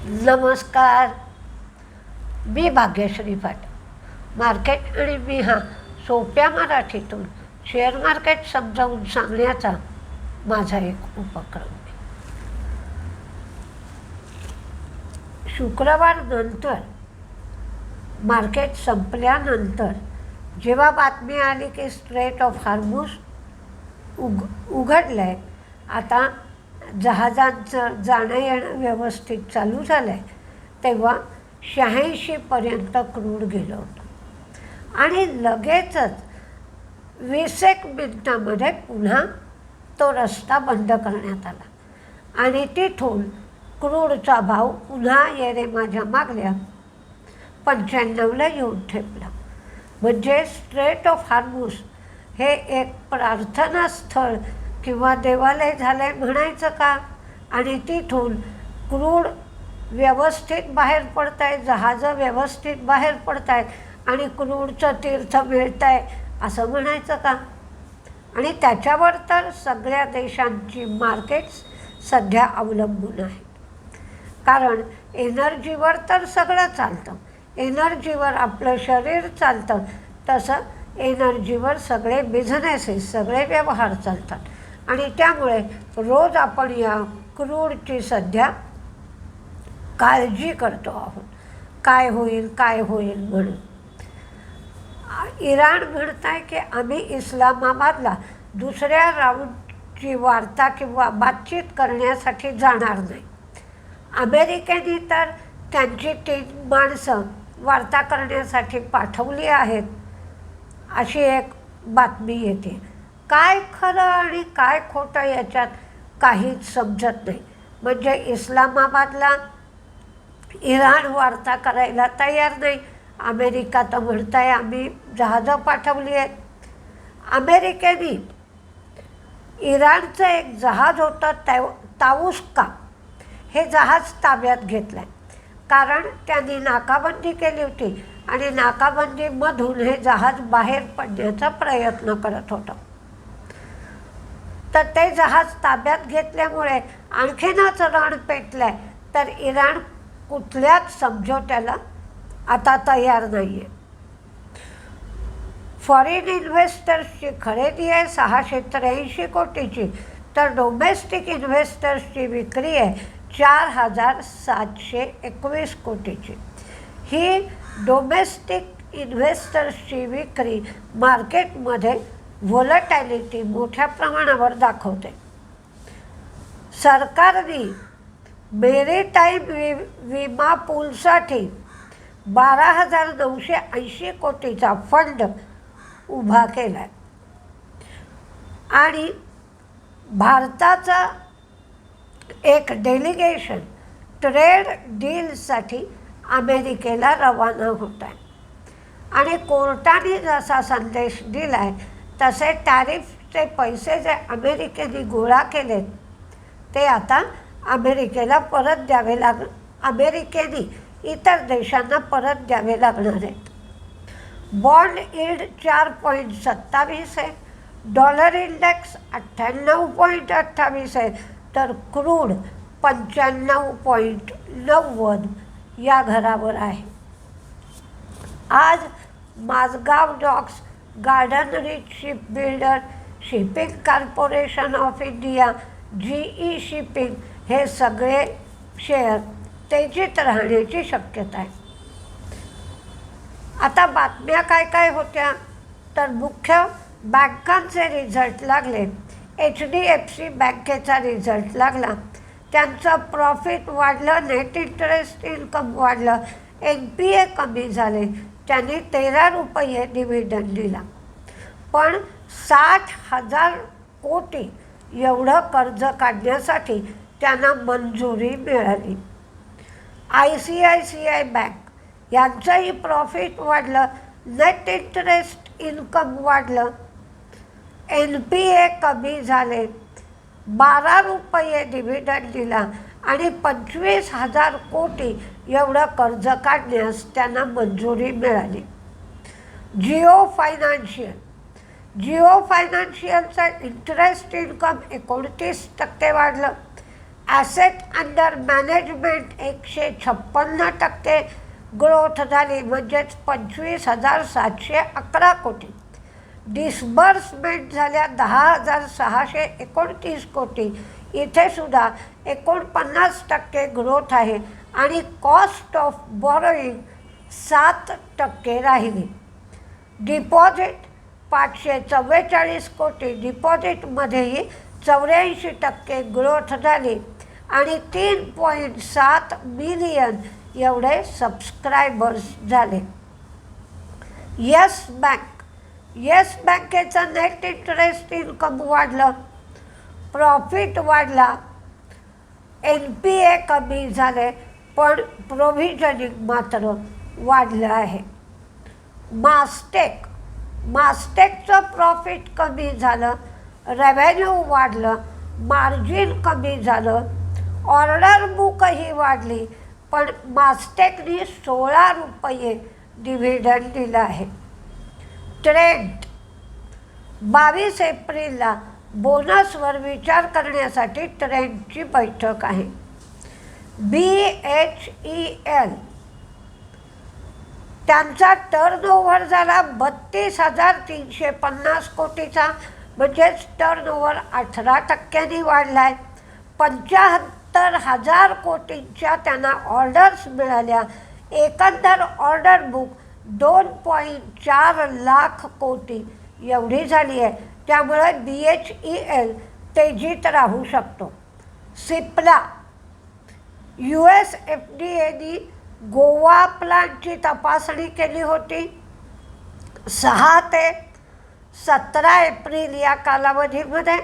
नमस्कार. मी भाग्यश्री पाटील. मार्केट आणि मी हा सोप्या मराठीतून शेअर मार्केट समजावून सांगण्याचा माझा एक उपक्रम आहे. शुक्रवार नंतर मार्केट संपल्यानंतर जेव्हा बातमी आली की स्ट्रेट ऑफ हॉर्मुझ उघडलं आहे, आता जहाजांचं जाणं येणं व्यवस्थित चालू झालं आहे, तेव्हा 86पर्यंत क्रूड गेलं होतं आणि लगेचच 20 मिनिटामध्ये पुन्हा तो रस्ता बंद करण्यात आला आणि तिथून क्रूडचा भाव पुन्हा येणे माझ्या मागल्या 95ला येऊन ठेपला. म्हणजे स्ट्रेट ऑफ हॉर्मुझ हे एक प्रार्थना स्थळ किंवा देवालय झाले म्हणायचं का? आणि तिथून क्रूड व्यवस्थित बाहेर पडत आहे, जहाजं व्यवस्थित बाहेर पडत आहेत आणि क्रूडचं तीर्थ मिळत आहे असं म्हणायचं का? आणि त्याच्यावर तर सगळ्या देशांची मार्केट्स सध्या अवलंबून आहेत. कारण एनर्जीवर तर सगळं चालतं. एनर्जीवर आपलं शरीर चालतं, तसं एनर्जीवर सगळे बिझनेसेस, सगळे व्यवहार चालतात. आणि त्यामुळे रोज आपण या क्रूडची सध्या काळजी करतो आहोत, काय होईल काय होईल म्हणून. इराण म्हणत आहे की आम्ही इस्लामाबादला दुसऱ्या राऊंडची वार्ता किंवा बातचीत करण्यासाठी जाणार नाही. अमेरिकेने तर त्यांची 3 माणसं वार्ता करण्यासाठी पाठवली आहेत अशी एक बातमी येते. काय खरं आणि काय खोटं याच्यात काहीच समजत नाही. म्हणजे इस्लामाबादला इराण वार्ता करायला तयार नाही. अमेरिका तर म्हणत आहे आम्ही जहाजं पाठवली आहेत. अमेरिकेने इराणचं एक जहाज होतं ताऊस्का, हे जहाज ताब्यात घेतलं आहे. कारण त्यांनी नाकाबंदी केली होती आणि नाकाबंदीमधून हे जहाज बाहेर पडण्याचा प्रयत्न करत होतं. तर ते जहाज ताब्यात घेतल्यामुळे आणखीनच रण पेटलं आहे. तर इराण कुठल्याच समझोत्याला आता तयार नाही आहे. फॉरेन इन्व्हेस्टर्सची खरेदी आहे 683 कोटीची, तर डोमेस्टिक इन्व्हेस्टर्सची विक्री आहे 4721 कोटीची. ही डोमेस्टिक इन्व्हेस्टर्सची विक्री मार्केटमध्ये व्होलॅटिलिटी मोठ्या प्रमाणावर दाखवते. सरकारने मेरीटाईम विमा पूलसाठी 12,980 कोटीचा फंड उभा केला आहे आणि भारताचा एक डेलिगेशन ट्रेड डीलसाठी अमेरिकेला रवाना होत आहे. आणि कोर्टाने जसा संदेश दिला आहे तसे टॅरिफचे पैसे जे अमेरिकेने गोळा केलेत ते आता अमेरिकेला परत द्यावे अमेरिकेने इतर देशांना परत द्यावे लागणार आहेत. बॉन्ड यील्ड 4.27 आहे, डॉलर इंडेक्स 98.28 आहे, तर क्रूड 95.90 या घरावर आहे. आज Mazagaon docks, Garden Reach Shipbuilder, Shipping Corporation of India, GE shipping हे सगळे शेअर तेजीत राहण्याची शक्यता आहे. आता बातम्या काय काय होत्या तर मुख्य बँकांचे रिझल्ट लागले. HDFC बँकेचा रिझल्ट लागला, त्यांचं प्रॉफिट वाढलं, नेट इंटरेस्ट इन्कम वाढलं, NPA कमी झाले, त्यांनी 13 रुपये डिव्हिडंड दिला. पण 60,000 कोटी एवढं कर्ज काढण्यासाठी त्यांना मंजुरी मिळाली. ICICI बँक यांचंही प्रॉफिट वाढलं, नेट इंटरेस्ट इन्कम वाढलं, NPA कमी झाले, 12 रुपये डिव्हिडंड दिला आणि 25,000 कोटी एवढं कर्ज काढण्यास त्यांना मंजुरी मिळाली. जिओ फायनान्शियलचा इंटरेस्ट इन्कम 29% वाढलं, ॲसेट अंडर मॅनेजमेंट 156% ग्रोथ झाली, म्हणजेच 25,711 कोटी. डिस्बर्समेंट झाल्या 10,629 कोटी. इथे सुद्धा 49% ग्रोथ आहे. आणि कॉस्ट ऑफ बॉरोईंग 7% राहिली. डिपॉझिट 544 कोटी. डिपॉझिटमध्येही 84% ग्रोथ झाली आणि 3.7 मिलियन एवढे सबस्क्रायबर्स झाले. येस बँकेचं नेट इंटरेस्ट इन्कम वाढलं, प्रॉफिट वाढला, NPA कमी झाले, पण प्रोव्हिजनिंग मात्र वाढलं आहे. मास्टेकचं प्रॉफिट कमी झालं, रेव्हेन्यू वाढलं, मार्जिन कमी झालं, ऑर्डर बुकही वाढली, पण मास्टेकनी 16 रुपये डिव्हिडंड दिलं आहे. ट्रेंड 22 एप्रिलला बोनसवर विचार करण्यासाठी ट्रेंडची बैठक आहे. BHEL त्यांचा टर्नओव्हर झाला 32,350 कोटीचा, म्हणजेच टर्नओव्हर 18% वाढला आहे. 75,000 कोटींच्या त्यांना ऑर्डर्स मिळाल्या. एकंदर ऑर्डर बुक 2.4 लाख कोटी एवढी झाली आहे. त्यामुळे BHEL तेजीत राहू शकतो. सिप्ला US FDAनी गोवा प्लांटची तपासणी केली होती. 6 ते 17 एप्रिल या कालावधीमध्ये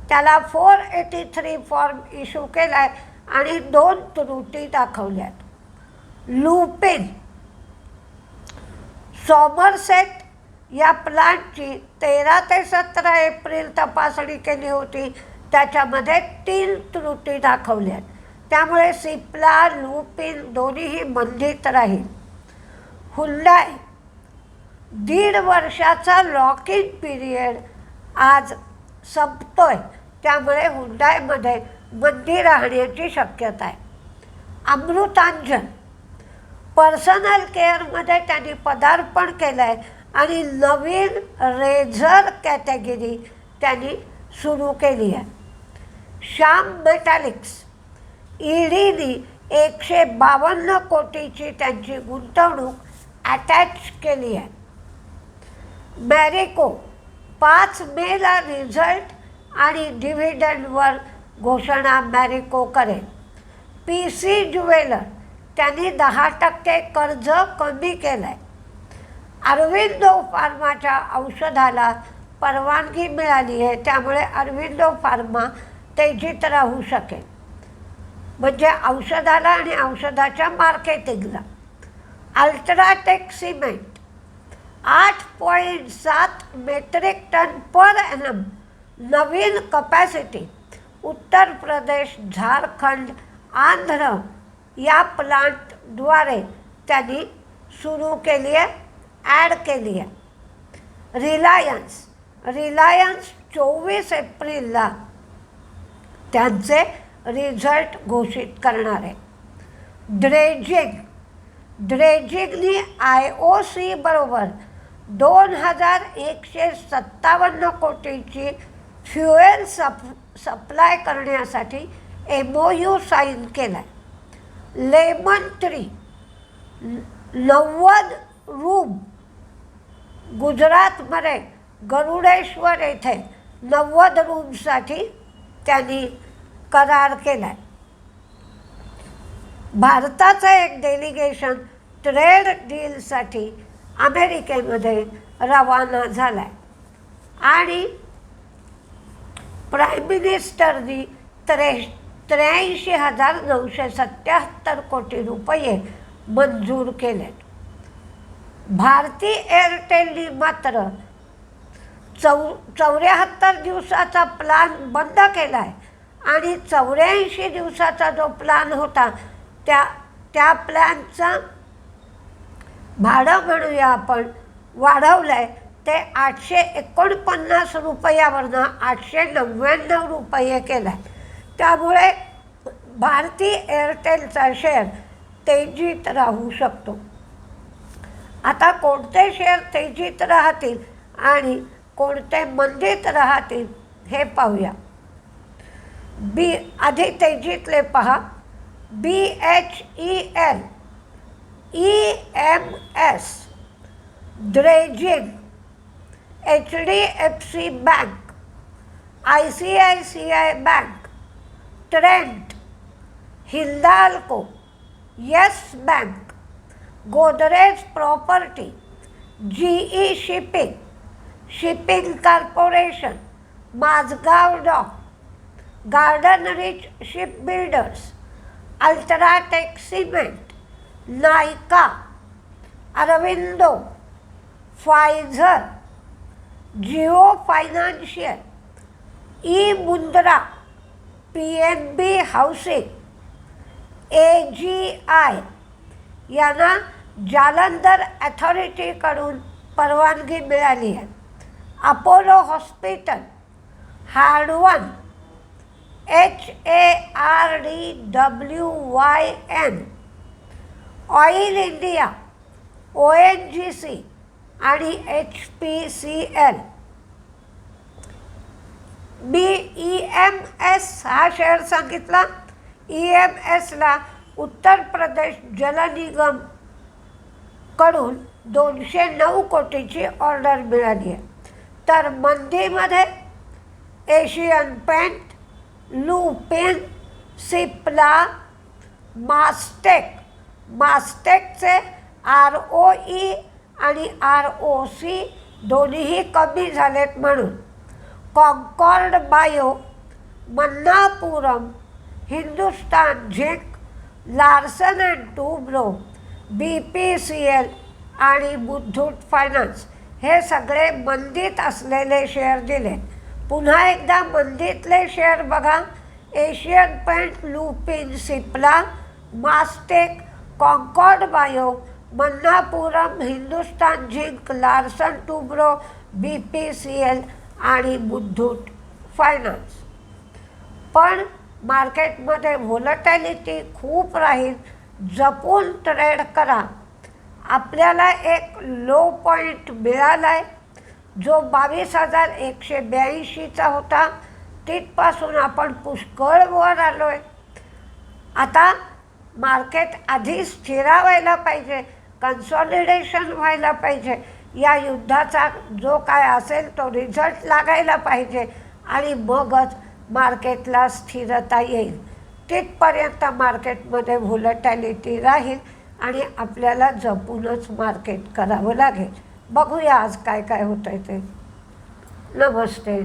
त्याला 483 फॉर्म इश्यू केला आहे आणि 2 त्रुटी दाखवल्यात. लुपिन सॉमरसेट या प्लांटची 13 ते 17 एप्रिल तपासणी केली होती. त्याच्यामध्ये 3 त्रुटी दाखवल्यात. त्यामुळे सिप्ला, लुपिन दोन्हीही मंदीत राहील. हुंडाई 1.5 वर्षाचा लॉक इन पिरियड आज संपतोय, त्यामुळे हुंडाईमध्ये मंदी राहण्याची शक्यता आहे. अमृतांजन पर्सनल केअरमध्ये त्यांनी पदार्पण केलं आहे आणि नवीन रेझर कॅटेगरी त्यांनी सुरू केली आहे. श्याम मेटॅलिक्स EDनी 152 कोटीची त्यांची गुंतवणूक अटॅच केली आहे. मॅरिको 5 मेला रिझल्ट आणि डिव्हिडंडवर घोषणा मॅरिको करेल. PC ज्वेलर त्यांनी 10% कर्ज कमी केलं आहे. अरविंदो फार्माच्या औषधाला परवानगी मिळाली आहे, त्यामुळे अरविंदो फार्मा तेजीत राहू शकेल, म्हणजे औषधाला आणि औषधाच्या मार्केटिंगला. UltraTech cement 8.7 metric ton per annum नवीन कपॅसिटी उत्तर प्रदेश, झारखंड, आंध्र या प्लांटद्वारे त्यांनी सुरू केली आहे, ॲड केली आहे. रिलायन्स 24 एप्रिलला त्यांचे रिझल्ट घोषित करणार आहे. ड्रेजिंगनी IOC बरोबर 2,157 कोटीची फ्युएल सप्लाय करण्यासाठी MOU साईन केला आहे. लेमन ट्री 90 रूम गुजरातमध्ये गरुडेश्वर येथे 90 रूमसाठी त्यांनी करार केला आहे. भारताचं एक डेलिगेशन ट्रेड डीलसाठी अमेरिकेमध्ये रवाना झाला आहे आणि प्राईम मिनिस्टरनी 83,977 कोटी रुपये मंजूर केलेत. भारती एअरटेलनी मात्र 74 दिवसाचा प्लॅन बंद केला आहे आणि 84 दिवसाचा जो प्लॅन होता त्या प्लॅनचा भाडं म्हणूया आपण वाढवलं आहे, ते 849 रुपयावरनं 899 रुपये केलं आहे. त्यामुळे भारती एअरटेलचा शेअर तेजीत राहू शकतो. आता कोणते शेअर तेजीत राहतील आणि कोणते मंदीत राहतील हे पाहूया. आधी तेजीतले पहा. BHEL, EMS, dredging, HDFC bank, ICICI bank, Trent, Hindalco, Yes Bank, Godrej property, GE shipping, shipping corporation, Mazagon dock, Garden Reach ship builders, UltraTech cement, Nykaa, Aurobindo, Pfizer, Jio financial, Mundra, PNB housing, AGI यांना जालंधर अथॉरिटीकडून परवानगी मिळाली आहे. Apollo hospital, Hardwyn, HARDWYN, Oil India, ONGC आणि HPCL. EMS हा share सांगितला. EMSला उत्तर प्रदेश जल निगम कडून 209 कोटीची ऑर्डर मिळाली आहे. तर मंदीमध्ये एशियन पेंट, लुपिन, सिप्ला, मास्टेकचे ROE आणि ROC दोन्हीही कमी झालेत म्हणून Concord bio, Manappuram, Hindustan zinc, Larsen and Toubro, BPCL आणि मुथूट फायनान्स हे सगळे मंदीत असलेले शेअर दिले. पुन्हा एकदा मंदीतले शेअर बघा. Asian paint, Lupin, Cipla, Mastek, Concord bio, Manappuram, Hindustan zinc, Larsen Toubro, BPCL आणि मुथूट फायनान्स. पण मार्केटमध्ये व्होलॅटिलिटी खूप राहील. जपून ट्रेड करा. आपल्याला एक लो पॉईंट मिळाला आहे जो 22,182चा होता. तिथपासून आपण पुष्कळ वर आलो आहे. आता मार्केट आधी स्थिरावायला पाहिजे, कन्सॉलिडेशन व्हायला पाहिजे. या युद्धाचा जो काय असेल तो रिझल्ट लागायला पाहिजे आणि मगच मार्केटला स्थिरता येईल. तिथपर्यंत मार्केटमध्ये व्होलॅटिलिटी राहील आणि आपल्याला जपूनच मार्केट करावं लागेल. बघूया आज काय काय होतं आहे ते. नमस्ते.